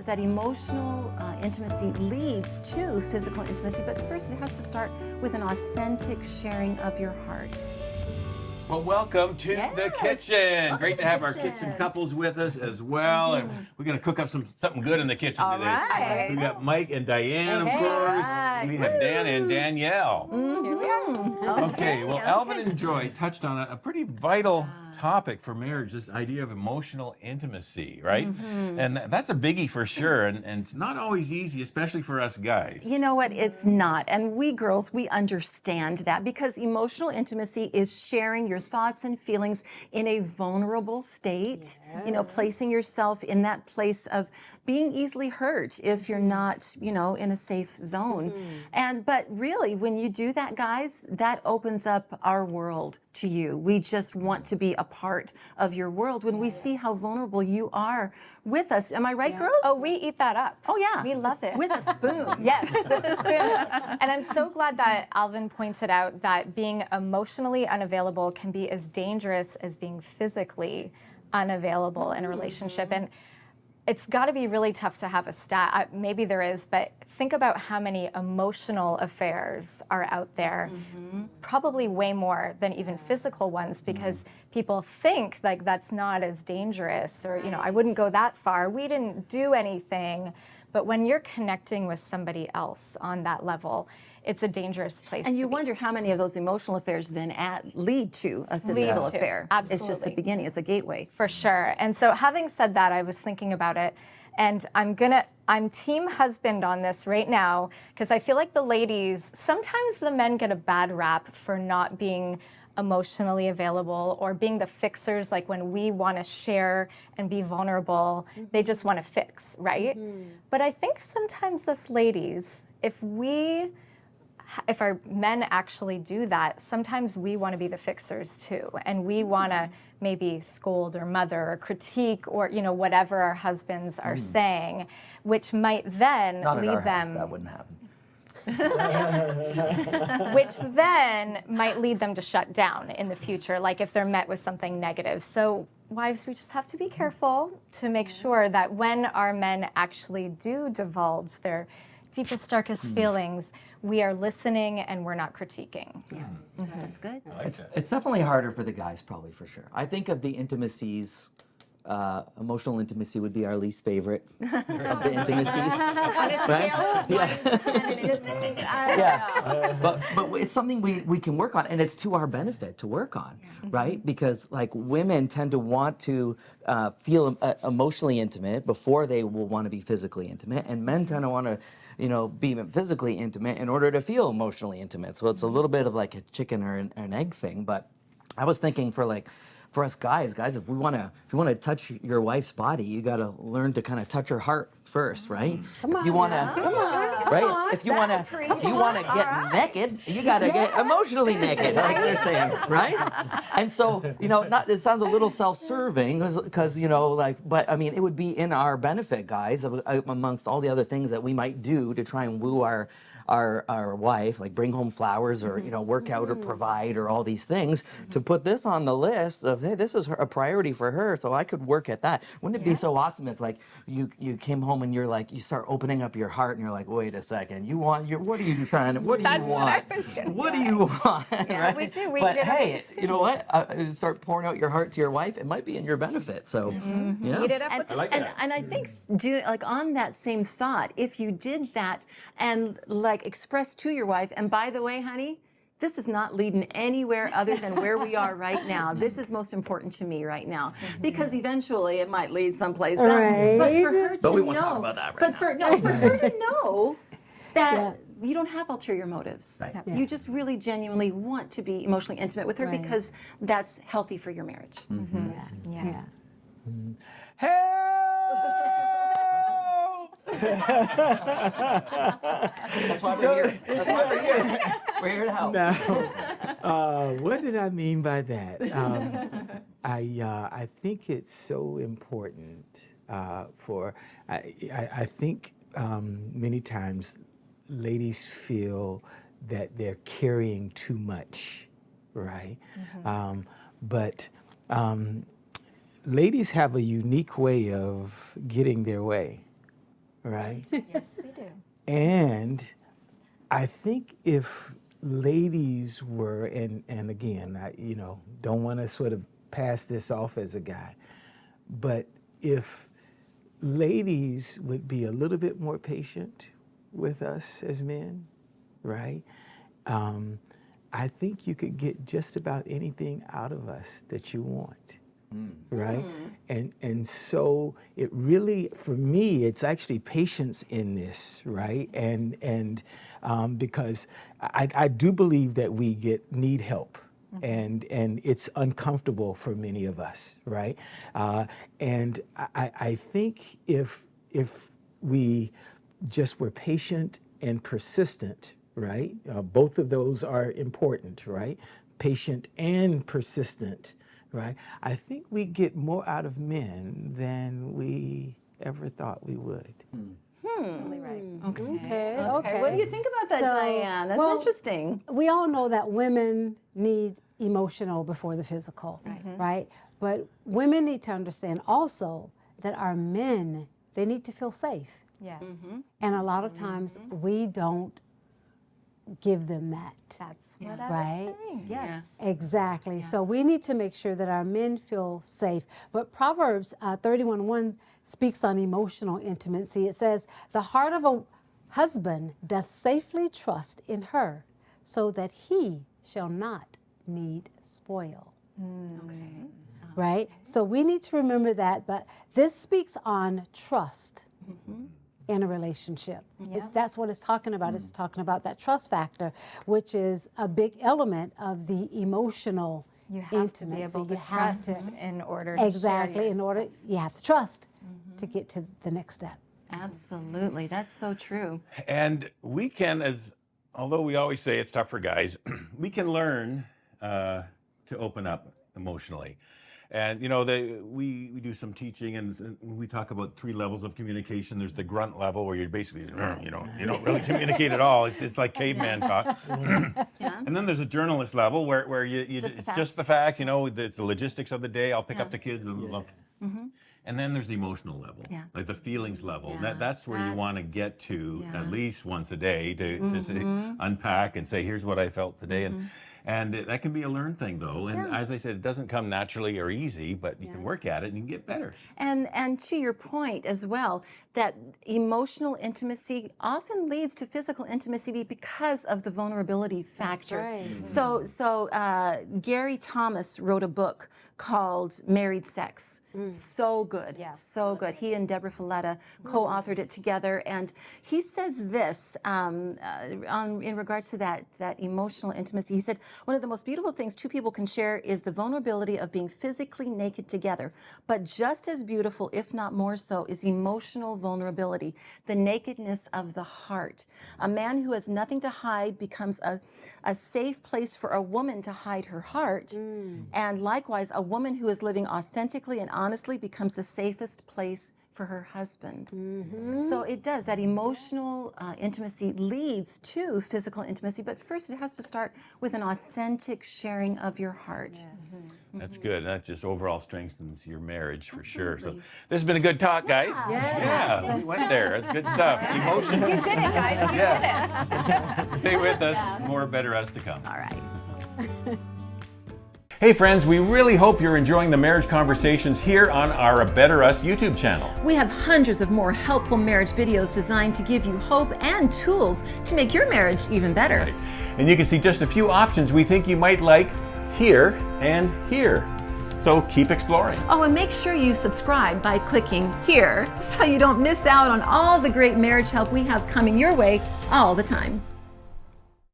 That emotional intimacy leads to physical intimacy, but first it has to start with an authentic sharing of your heart. Well, welcome to the kitchen. Welcome Great to to have the our kitchen. kitchen couples with us as well. And we're going to cook up something good in the kitchen All today. right. We got Mike and Diane, of Hey. course. Right. We have Dan and Danielle. Here we are. Okay, well, Alvin and Joy touched on a pretty vital topic for marriage, this idea of emotional intimacy, right? And that's a biggie for sure. And it's not always easy, especially for us guys. You know what? It's not. And we girls, we understand that because emotional intimacy is sharing your thoughts and feelings in a vulnerable state, you know, placing yourself in that place of being easily hurt if you're not, you know, in a safe zone. But really, when you do that, guys, that opens up our world to you. We just want to be a part of your world when we see how vulnerable you are with us. Am I right, girls? Oh, we eat that up. Oh, yeah. We love it. With a spoon. Yes, with a spoon. And I'm so glad that Alvin pointed out that being emotionally unavailable can be as dangerous as being physically unavailable in a relationship. And it's got to be really tough to have a stat. Maybe there is, but think about how many emotional affairs are out there. Probably way more than even physical ones, because people think like that's not as dangerous, or, you know, I wouldn't go that far. We didn't do anything. But when you're connecting with somebody else on that level, it's a dangerous place And to you be. wonder how many of those emotional affairs then lead to a physical Lead to, affair. It's just the absolutely. beginning, it's a gateway. For sure. And so having said that, I was thinking about it, and I'm team husband on this right now, because I feel like the ladies, sometimes the men get a bad rap for not being emotionally available or being the fixers. Like when we want to share and be vulnerable, they just want to fix, right? But I think sometimes us ladies, if our men actually do that, sometimes we want to be the fixers too, and we want to maybe scold or mother or critique or, you know, whatever our husbands are saying, which might then Not in lead our house, them, that wouldn't happen. which then might lead them to shut down in the future, like if they're met with something negative. So wives, we just have to be careful to make sure that when our men actually do divulge their deepest, darkest feelings, we are listening and we're not critiquing. That's good. It's definitely harder for the guys, probably, for sure. I think of the intimacies, emotional intimacy would be our least favorite of the intimacies. On a scale of 1 to 10 in intimacy. Yeah, but it's something we can work on, and it's to our benefit to work on, right? Because like women tend to want to feel emotionally intimate before they will want to be physically intimate, and men tend to want to, you know, be physically intimate in order to feel emotionally intimate. So it's a little bit of like a chicken or an egg thing. But I was thinking for us guys, if you want to touch your wife's body, you got to learn to kind of touch her heart first, right? If you want to, right? If you want to get naked, you got to get emotionally naked, like they're saying, right? And so, you know, it sounds a little self-serving because, you know, like, but I mean, it would be in our benefit, guys, amongst all the other things that we might do to try and woo our wife, like bring home flowers or, you know, work out or provide or all these things, to put this on the list of, hey, this is a priority for her, so I could work at that. Wouldn't it be so awesome if like you came home and you're like, you start opening up your heart and you're like, wait a second, what are you trying to, what do you want? What do you want? Yeah, right? we do. We But get hey, up. you know what? Start pouring out your heart to your wife. It might be in your benefit. So, yeah. Eat it up with And I think, on that same thought, if you did that and like express to your wife, and by the way, honey, this is not leading anywhere other than where we are right now. This is most important to me right now, because eventually it might lead someplace else. Right. But for her to But we won't know, talk about that right but now. for her to know that you don't have ulterior motives. Right. You just really genuinely want to be emotionally intimate with her Right. because that's healthy for your marriage. Yeah. That's why we're here. That's why we're here. We're here to help. Now, what did I mean by that? I think it's so important I think many times ladies feel that they're carrying too much, right? But ladies have a unique way of getting their way. right? Yes, we do. And I think if ladies were, and again, I don't want to sort of pass this off as a guy, but if ladies would be a little bit more patient with us as men, right? I think you could get just about anything out of us that you want. Right? And so it really, for me, it's actually patience in this, right? And because I do believe that we need help. And it's uncomfortable for many of us, right? And I think if we just were patient and persistent, right? Both of those are important, right? Patient and persistent, right? I think we get more out of men than we ever thought we would. Totally right. Okay. Okay. What do you think about that, So, Diane? That's well, interesting. We all know that women need emotional before the physical, right? But women need to understand also that our men, they need to feel safe. Yes. And a lot of times we don't give them that. That's what I Right? was saying. Yes. Exactly. So we need to make sure that our men feel safe. But Proverbs 31:1 speaks on emotional intimacy. It says, "The heart of a husband doth safely trust in her, so that he shall not need spoil." Right? So we need to remember that. But this speaks on trust in a relationship. That's what it's talking about. It's talking about that trust factor, which is a big element of the emotional You have intimacy. to be able to You have trust to- in order to exactly. share In your order, stuff. you have to trust to get to the next step. Absolutely. That's so true. And we can, although we always say it's tough for guys, we can learn to open up emotionally. And we do some teaching, and we talk about 3 levels of communication. There's the grunt level, where you're basically you don't really communicate at all. It's like caveman talk. And then there's a journalist level where it's just the fact. It's the logistics of the day. I'll pick up the kids. Blah, blah, blah. And then there's the emotional level, like the feelings level. That's where you want to get to at least once a day to say, unpack and say, here's what I felt today. And that can be a learned thing, though. And as I said, it doesn't come naturally or easy, but you can work at it and you can get better. And to your point as well, that emotional intimacy often leads to physical intimacy because of the vulnerability factor. right. So Gary Thomas wrote a book called Married Sex. So good, so good. He and Deborah Folletta co-authored it together, and he says this in regards to that emotional intimacy. He said, one of the most beautiful things 2 people can share is the vulnerability of being physically naked together, but just as beautiful, if not more so, is emotional vulnerability, the nakedness of the heart. A man who has nothing to hide becomes a safe place for a woman to hide her heart, and likewise, a woman who is living authentically and honestly becomes the safest place for her husband. So it does. That emotional intimacy leads to physical intimacy, but first it has to start with an authentic sharing of your heart. That's good. That just overall strengthens your marriage for sure. So this has been a good talk, guys. Yeah, we went there. That's good stuff. Emotional. You did it, guys. You did it. Stay with us. More Better Us to come. All right. Hey friends, we really hope you're enjoying the marriage conversations here on our A Better Us YouTube channel. We have hundreds of more helpful marriage videos designed to give you hope and tools to make your marriage even better. Right. And you can see just a few options we think you might like here and here. So keep exploring. Oh, and make sure you subscribe by clicking here so you don't miss out on all the great marriage help we have coming your way all the time.